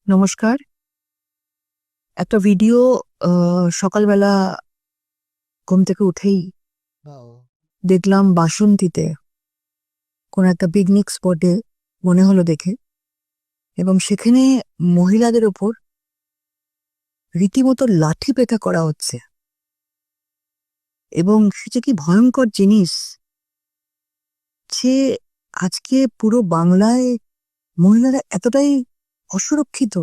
নমস্কার। একটা ভিডিও সকালবেলা ঘুম থেকে উঠেই দেখলাম বাসন্তীতে কোন একটা পিকনিক স্পটে মনে হলো দেখে, এবং সেখানে মহিলাদের ওপর রীতিমতো লাঠি পেটা করা হচ্ছে। এবং সেটা কি ভয়ঙ্কর জিনিস যে আজকে পুরো বাংলায় মহিলারা এতটাই অসুরক্ষিত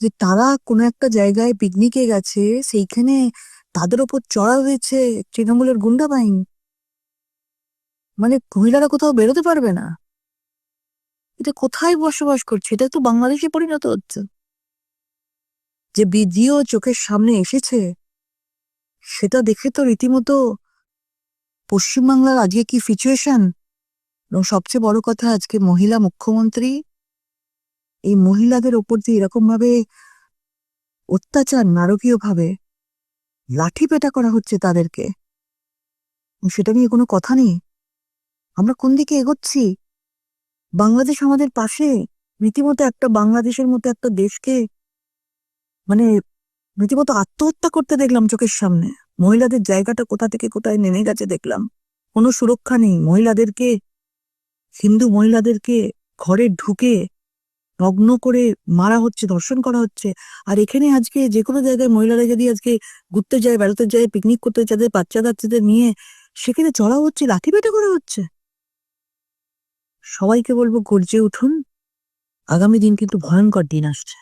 যে তারা কোনো একটা জায়গায় পিকনিকে গেছে, সেইখানে তাদের ওপর চড়া হয়েছে তৃণমূলের গুন্ডা বাহিনী। মানে মহিলারা কোথাও বেরোতে পারবে না। এটা কোথায় বসবাস করছে? এটা তো বাংলাদেশে পরিণত হচ্ছে। যে ভিডিও চোখের সামনে এসেছে সেটা দেখে তো রীতিমতো পশ্চিমবাংলার আজকে কি সিচুয়েশন, এবং সবচেয়ে বড় কথা আজকে মহিলা মুখ্যমন্ত্রী এই মহিলাদের ওপর দিয়ে এরকম ভাবে অত্যাচার, নারকীয় ভাবে লাঠি পেটা করা হচ্ছে তাদেরকে, সেটা নিয়ে কোনো কথা নেই। আমরা কোন দিকে এগোচ্ছি? বাংলাদেশ আমাদের পাশে, রীতিমতো একটা বাংলাদেশের মতো একটা দেশকে মানে রীতিমতো আত্মহত্যা করতে দেখলাম চোখের সামনে। মহিলাদের জায়গাটা কোথা থেকে কোথায় নেমে গেছে দেখলাম। কোনো সুরক্ষা নেই মহিলাদেরকে। হিন্দু মহিলাদেরকে ঘরে ঢুকে নগ্ন করে মারা হচ্ছে, ধর্ষণ করা হচ্ছে। আর এখানে আজকে যে কোনো জায়গায় মহিলারা যদি আজকে ঘুরতে যায়, বেড়াতে যায়, পিকনিক করতে যায়, তাদের বাচ্চা কাচ্চাদের নিয়ে সেখানে চড়া হচ্ছে, লাঠি পেটা করা হচ্ছে। সবাইকে বলবো গর্জে উঠুন, আগামী দিন কিন্তু ভয়ঙ্কর দিন আসছে।